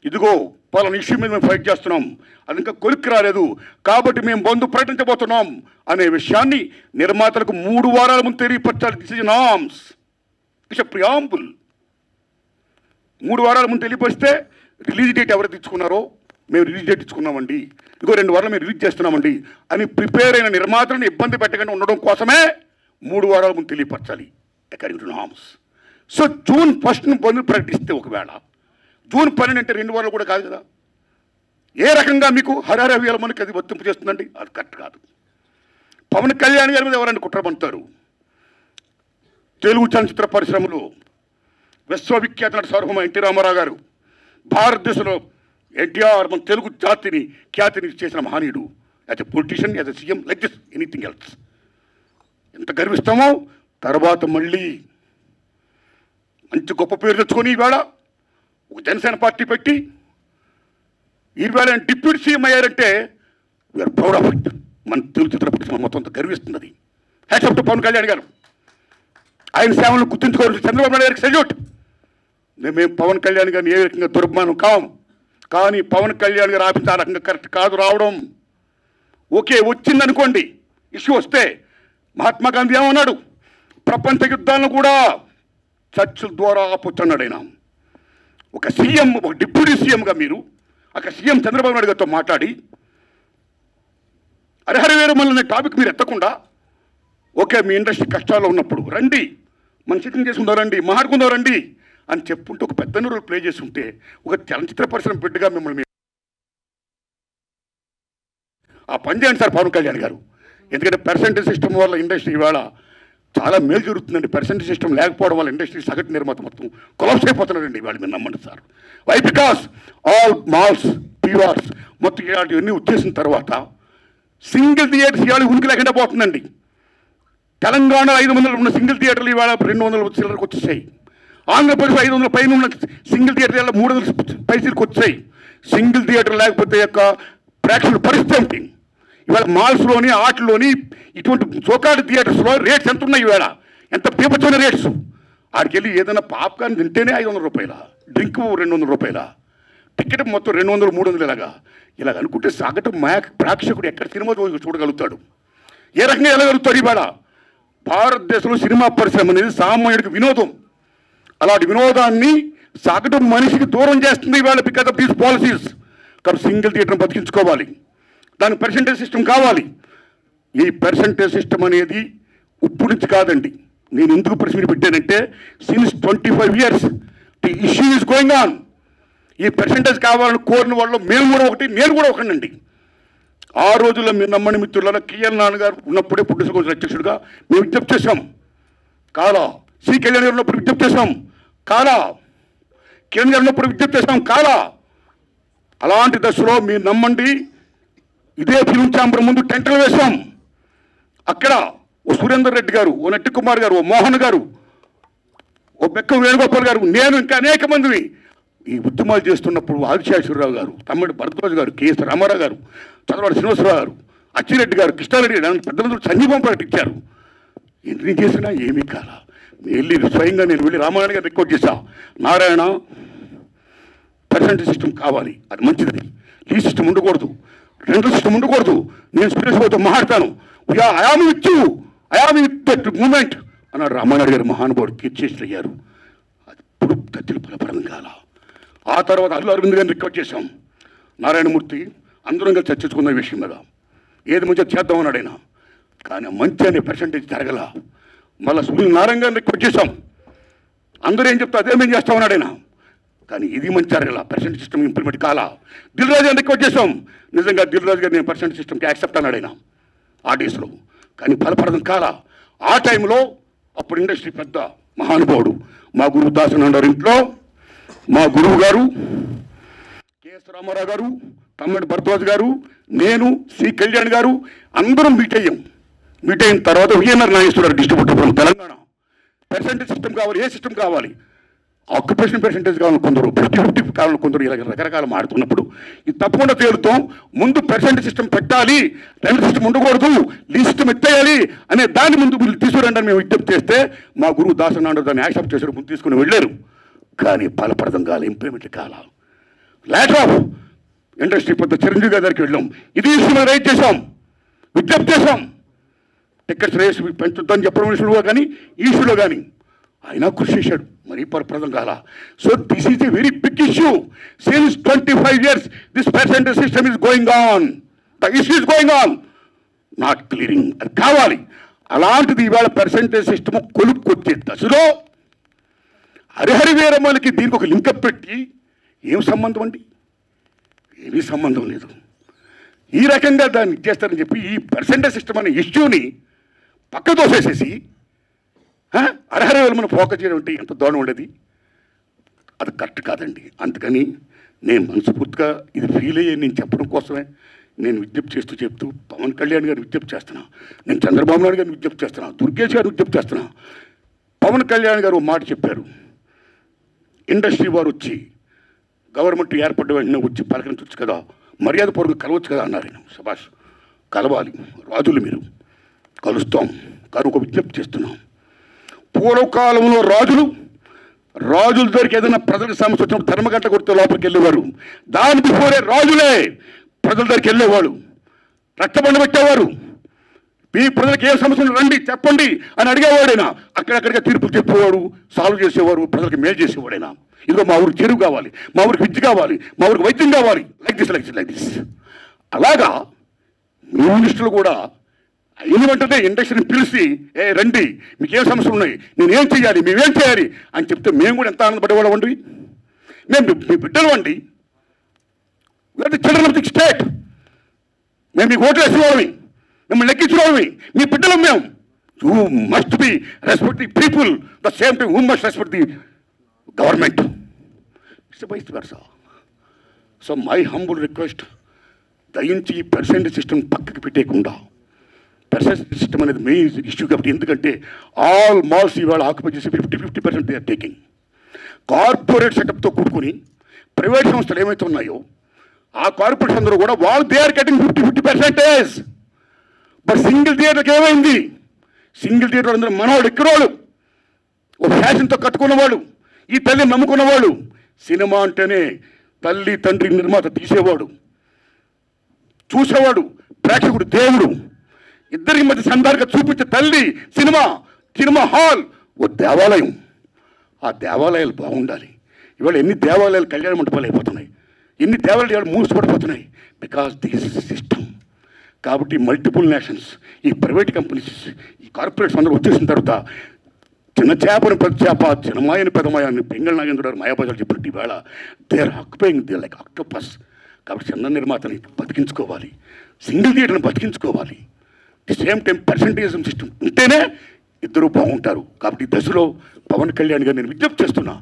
ఇదిగో పలానా ఇష్యూ మీద మేము ఫైట్ చేస్తున్నాం, అది ఇంకా కొలిక్కి రాలేదు కాబట్టి మేము బంద్ ప్రకటించబోతున్నాం అనే విషయాన్ని నిర్మాతలకు 3 వారాల ముందు తెలియపరచాలి. This is norms, it's a preamble. 3 వారాల ముందు తెలియపరిస్తే రిలీజ్ డేట్ ఎవరు తెచ్చుకున్నారో మేము రిలీజ్ డేట్ ఇచ్చుకున్నామండి, ఇంకో 2 వారాలు మేము రిలీజ్ చేస్తున్నామండి అని ప్రిపేర్ అయిన నిర్మాతలను ఇబ్బంది పెట్టకుండా ఉండడం కోసమే 3 వారాల ముందు తెలియపరచాలి according to norms. So June 1 bandh ప్రకటిస్తే ఒకవేళ జూన్ 12 అంటే 2 వారాలు కూడా కాదు కదా. ఏ రకంగా మీకు హరహరవేల మనకి అది వర్తింపు చేస్తుందండి? అది కరెక్ట్ కాదు. పవన్ కళ్యాణ్ గారి మీద ఎవరైనా కుట్ర పంటారు. తెలుగు చలనచిత్ర పరిశ్రమలో విశ్వవిఖ్యాత నట సార్వభౌమ ఎన్టీ రామారావు గారు, భారతదేశంలో ఎన్టీఆర్ మన తెలుగు జాతిని ఖ్యాతిని చేసిన మహనీయుడు. As a politician, as a CM, like this anything else. ఎంత గర్విస్తామో తర్వాత మళ్ళీ మంచి గొప్ప పేరు తెచ్చుకొని ఈవేళ ఒక జనసేన పార్టీ పెట్టి ఈవేళ డిప్యూటీ సీఎం అయ్యారంటే వీఆర్ ప్రౌడ్ ఆఫ్ ఇట్. మన తెలుగు చిత్ర పరిశ్రమ మొత్తం అంతా గర్విస్తుంది. Hats off to Pawan Kalyan garu. ఆయన సేవలను గుర్తుంచుకోవాలి. చంద్రబాబు నాయుడు గారికి సెల్యూట్. మేము పవన్ కళ్యాణ్ గారిని ఏ రకంగా దుర్మానం కాం, కానీ పవన్ కళ్యాణ్ గారు ఆఫీస్ ఆ రకంగా కరెక్ట్ కాదు రావడం. ఓకే, వచ్చిందనుకోండి, ఇష్యూ వస్తే మహాత్మా గాంధీ ఏమన్నాడు? ప్రపంచ యుద్ధాలను కూడా చర్చల ద్వారా ఆపొచ్చన్నాడు ఆయన. ఒక సీఎం, ఒక డిప్యూటీ సీఎంగా మీరు అక్కడ సీఎం చంద్రబాబు నాయుడు గారితో మాట్లాడి హరిహరవీరమల్లు అనే టాపిక్ మీరు ఎత్తకుండా, ఓకే మీ ఇండస్ట్రీ కష్టాల్లో ఉన్నప్పుడు రండి, మనం సిట్టింగ్ చేసుకుందాం రండి, మాట్లాడుకుందాం రండి అని చెప్పుకుంటూ ఒక పెద్ద రోల్ ప్లే చేస్తుంటే ఒక చలనచిత్ర పరిశ్రమ బిడ్డగా మిమ్మల్ని ఆ పని చేయండి సార్ పవన్ కళ్యాణ్ గారు. ఎందుకంటే పర్సెంటేజ్ సిస్టమ్ వల్ల ఇండస్ట్రీ ఇవాళ చాలా మేలు జరుగుతుందండి. పర్సెంటేజ్ సిస్టమ్ లేకపోవడం వల్ల ఇండస్ట్రీ సగటు నిర్మాత మొత్తం కొలాప్స్ అయిపోతున్నారండి ఇవాళ. మీరు నమ్మండి sir. Why? Because all malls, PRs మొత్తం ఇలాంటివన్నీ వచ్చేసిన తర్వాత సింగిల్ థియేటర్స్ ఇవాళ ఉనికి లేకుండా పోతుందండి. తెలంగాణ 500 ఉన్న సింగిల్ థియేటర్లు ఇవాళ 200 చిల్లరకు వచ్చేసాయి. ఆంధ్రప్రదేశ్ 500 పైన ఉన్న సింగిల్ థియేటర్ ఇవాళ 300 పైసలకు వచ్చాయి. సింగిల్ థియేటర్ లేకపోతే యొక్క ప్రేక్షకుల పరిస్థితి ఏంటి? ఇవాళ మాల్స్లోని ఆటల్లోని ఇటువంటి చోకాటి థియేటర్స్లో రేట్స్ ఎంత ఉన్నాయి? ఇవాళ ఎంత పీపచ్చమైన రేట్స్. ఆడికి వెళ్ళి ఏదైనా పాప్కార్న్ తింటేనే 500 రూపాయల, డ్రింక్ 200 రూపాయల, టికెట్ మొత్తం 200, 300 ఇలాగ అనుకుంటే సగటు ప్రేక్షకుడు ఎక్కడ సినిమా చూడగలుగుతాడు? ఏ రకంగా వెళ్ళగలుగుతాడు? ఇవాళ భారతదేశంలో సినిమా పరిశ్రమ అనేది సామాన్యుడికి వినోదం. అలాంటి వినోదాన్ని సగటు మనిషికి దూరం చేస్తుంది ఇవాళ బికాస్ ఆఫ్ దీస్ పాలసీస్. కాబట్టి సింగిల్ థియేటర్ని బతికించుకోవాలి, దానికి పర్సెంటేజ్ సిస్టమ్ కావాలి. ఈ పర్సెంటేజ్ సిస్టమ్ అనేది ఇప్పుడు నుంచి కాదండి. నేను ఎందుకు ప్రెస్ మీట్ పెట్టానంటే since 25 years the issue is going on. ఈ పర్సెంటేజ్ కావాలని కోరిన వాళ్ళు మేము కూడా ఒకటి, నేను కూడా ఒకటండి. ఆ రోజుల్లో మీరు నమ్మని మిత్రుల కిఎల్ నాన్నగారు ఉన్నప్పుడే ప్రొడ్యూసర్ కౌన్సిల్ అధ్యక్షుడిగా మేము విజ్ఞప్తి చేశాం. కాలా సి కళ్యాణ్ గారు ఉన్నప్పుడు విజ్ఞప్తి చేశాం. కాలా కిరణ్ గారు ఉన్నప్పుడు విజ్ఞప్తి చేశాం. కాలా అలాంటి దశలో మీరు నమ్మండి, ఇదే ఫిల్మ్ ఛాంబర్ ముందు టెంటలు వేశాం. అక్కడ ఓ సురేందర్ రెడ్డి గారు, ఓ నట్టి కుమార్ గారు, ఓ మోహన్ గారు, ఓ బెక్కం వేణుగోపాల్ గారు, నేను ఇంకా అనేక మందిని ఈ ఉద్యమాలు చేస్తున్నప్పుడు ఆదిశేషవరరావు గారు, తమ్ముడు భరద్వాజ్ గారు, కేఎస్ రామారావు గారు, చంద్రబాబు శ్రీనివాసరావు గారు, అచ్చిరెడ్డి గారు, కృష్ణారెడ్డి గారు పెద్ద మంది సంఘీభం ప్రకటించారు. ఎన్ని చేసినా ఏమీ కాల. స్వయంగా నేను వెళ్ళి రామారాయణ గారు రిక్వెస్ట్ చేశా, నారాయణ పర్సెంటేజ్ సిస్టమ్ కావాలి, అది మంచిది, ఈ సిస్టమ్ ఉండకూడదు, రెండో సిస్టమ్ ఉండకూడదు, నేను సురేష్ బాబుతో మాట్లాడతాను, I am with you, I am with that moment అన్నాడు రామారాయణ గారు. మహానుభావుడు కీర్చేసి అయ్యారు. అది ఇప్పుడు తత్తులు ఫలపరం కాల. ఆ తర్వాత అల్లు అరవింద్ గారిని రిక్వెస్ట్ చేశాం, నారాయణమూర్తి అందరం కలిసి చర్చించుకున్న విషయం మీద ఏది మంచిగా చేద్దామన్నాడు ఆయన. కానీ మంచి అనే పర్సెంటేజ్ జరగల. మళ్ళీ సునీల్ నారాయణ గారిని రిక్వెస్ట్ చేశాం, అందరూ ఏం చెప్తా అదే మేము చేస్తామన్నాడు ఆయన. కానీ ఇది మంచి జరగల, పర్సెంటేజ్ సిస్టమ్ ఇంప్లిమెంట్ కాలా. దిల్ రాజు గారిని రిక్వెస్ట్ చేశాం, నిజంగా దిల్ రాజు గారు నేను పర్సెంటేజ్ సిస్టమ్కి యాక్సెప్ట్ అన్నాడు ఆయన ఆ డేస్లో. కానీ ఫలపడడం కాలా. ఆ టైంలో అప్పుడు ఇండస్ట్రీ పెద్ద మహానుభావుడు మా గురువు దాసనారాయణ ఇంట్లో మా గురువు గారు కేఎస్ రామారావు గారు, తమ్ముడు భరద్వాజ్ గారు, నేను, సి కళ్యాణ్ గారు అందరం మీట్ అయ్యాం. మీట్ అయిన తర్వాత VNR Nageswara Rao distributor from Telangana, percentage system కావాలి, ఏ సిస్టమ్ కావాలి, ఆక్యుపేషన్ పర్సెంటేజ్ కావాలని కొందరు, 50-50 కావాలని కొందరు, ఇలా రకరకాలు మాడుతున్నప్పుడు ఇది తప్పకుండా తేలుతాం. ముందు పర్సెంటేజ్ సిస్టమ్ పెట్టాలి, రెండో సిస్టమ్ ఉండకూడదు, ఈ సిస్టమ్ ఎత్తేయాలి అనే దాన్ని ముందు వీళ్ళు తీసుకురండి అని మేము విజ్ఞప్తి చేస్తే మా గురువు దాసనారాయణ దాన్ని యాక్సెప్ట్ చేశారు, ముందు తీసుకుని వెళ్ళారు. కానీ ఫలప్రదం కాల, ఇంప్లిమెంట్ కాల. లాటర్ ఆఫ్ ఇండస్ట్రీ పెద్ద చిరంజీవి గారి దగ్గరికి వెళ్ళాం. ఇది ఇష్యూలో రైట్ చేశాం, విజ్ఞప్తి చేశాం. టికెట్స్ రేస్ పెంచుద్దని చెప్పడం విషయంలో కానీ ఈ ఇష్యూలో కానీ ఆయన కృషి చేశాడు. మరీ పరప్రదం కాల. So this is a very big issue. Since 25 years this percentage system is going on. The issue is going on, not clearing. అది కావాలి. అలాంటిది ఇవాళ పర్సెంటేజ్ సిస్టమ్ కొలుక్కొచ్చే దశలో హరిహరి వీరమ్మలకి దీనికి ఒక లింకప్ పెట్టి ఏం సంబంధం అండి? ఏమీ సంబంధం లేదు. ఈ రకంగా దాన్ని ఇచ్చేస్తారని చెప్పి ఈ పర్సెంటేజ్ సిస్టమ్ అనే ఇష్యూని పక్క తోసేసేసి హరిహరి వీరమ్మను ఫోకస్ చేయడం అంటే ఎంత దారుణం ఉండేది. అది కరెక్ట్ కాదండి. అందుకని నేను మనస్ఫూర్తిగా ఇది ఫీల్ అయ్యే నేను చెప్పడం కోసమే నేను విజ్ఞప్తి చెప్తూ పవన్ కళ్యాణ్ గారిని విజ్ఞప్తి చేస్తున్నా, నేను చంద్రబాబు నాయుడు గారిని విజ్ఞప్తి చేస్తున్నా, దుర్గేష్ గారిని విజ్ఞప్తి చేస్తున్నా. పవన్ కళ్యాణ్ గారు మాట చెప్పారు, ఇండస్ట్రీ వారు వచ్చి గవర్నమెంట్ ఏర్పడ్డ వెంటనే వచ్చి పలకరించవచ్చు కదా, మర్యాద పూర్వకంగా కలవచ్చు కదా అన్నారు. నేను శభాష్, కలవాలి, రాజులు మీరు, కలుస్తాం. కానీ ఒక విజ్ఞప్తి చేస్తున్నాం. పూర్వకాలంలో రాజుల దగ్గరికి ఏదైనా ప్రజలకు సమస్య వచ్చినప్పుడు ధర్మగంట కొడితే లోపలికి వెళ్ళేవారు. దాని బిఫోరే రాజులే ప్రజల దగ్గరికి వెళ్ళేవాడు, రక్తబండ పెట్టేవారు. మీ ప్రజలకు ఏ సమస్యలు రండి చెప్పండి అని అడిగేవాడైనా అక్కడక్కడిగా తీర్పులు చెప్పేవాడు, సాల్వ్ చేసేవారు, ప్రజలకు మేలు చేసేవాడైనా. ఇదిగో మా ఊరికి చెరువు కావాలి, మా ఊరికి విద్య కావాలి, మా ఊరికి వైద్యం కావాలి, లైక్ దిస్. అలాగా మీ మినిస్టర్లు కూడా అయిన వెంటనే ఇండస్ట్రీని పిలిచి రండి, మీకు ఏం సమస్యలు ఉన్నాయి, నేనేం చేయాలి, మేమేం చేయాలి అని చెప్తే మేము కూడా ఎంత ఆనందపడేవాళ్ళం అండి. మేము మీ బిడ్డలు అండి, the children of the state. మేము మీకు ఓట్లు వేసేవాళ్ళమి, మిమ్మల్ని లెక్కించుకోవడమే, మీ బిడ్డలం మేము. You must be respect the people the same time you must respect the government. It's vice versa. So my humble request, దయించి ఈ పర్సెంటేజ్ సిస్టమ్ పక్కకి పెట్టేయకుండా, పర్సెంటేజ్ సిస్టమ్ అనేది మెయిన్ ఇష్యూ కాబట్టి. ఎందుకంటే ఆల్ మాల్స్ ఇవాళ ఆక్యుపై చేసి 50% దే ఆర్ టేకింగ్. కార్పొరేట్ సెటప్తో కూడుకొని ప్రైవేట్ సంస్థలు ఏమైతే ఉన్నాయో ఆ కార్పొరేట్స్ అందరూ కూడా వాళ్ళు they are getting 50%. But single థియేటర్కి ఏమైంది? సింగిల్ థియేటర్ అందరూ మనవాడు ఎక్కడవాళ్ళు, ఒక ఫ్యాషన్తో కట్టుకున్నవాడు, ఈ తల్లిని నమ్ముకున్నవాడు. సినిమా అంటేనే తల్లి తండ్రి నిర్మాత తీసేవాడు, చూసేవాడు, ప్రేక్షకుడు దేవుడు, ఇద్దరికి మధ్య సందర్భంగా చూపించే తల్లి సినిమా హాల్ ఓ దేవాలయం. ఆ దేవాలయాలు బాగుండాలి. ఇవాళ ఎన్ని దేవాలయాలు కళ్యాణ మండపాలు అయిపోతున్నాయి, ఎన్ని దేవాలయాలు మూసిపడిపోతున్నాయి, బికాస్ దిస్ సిస్టమ్. కాబట్టి మల్టిపుల్ నేషన్స్, ఈ ప్రైవేట్ కంపెనీస్, ఈ కార్పొరేట్స్ అందరూ వచ్చేసిన తర్వాత చిన్న చేపని పెద్ద చేప, చిన్నమాయని పెద్దమాయని పెంగళ నాగేంద్ర గారు మాయాబజార్ చెప్పినట్టు ఇవాళ they are occupying they like octopus. కాబట్టి చిన్న నిర్మాతని బతికించుకోవాలి, సింగిల్ థియేటర్ని బతికించుకోవాలి. The same time percentage system ఉంటేనే ఇద్దరు బాగుంటారు. కాబట్టి దశలో పవన్ కళ్యాణ్ గారు నేను విజ్ఞప్తి చేస్తున్నా,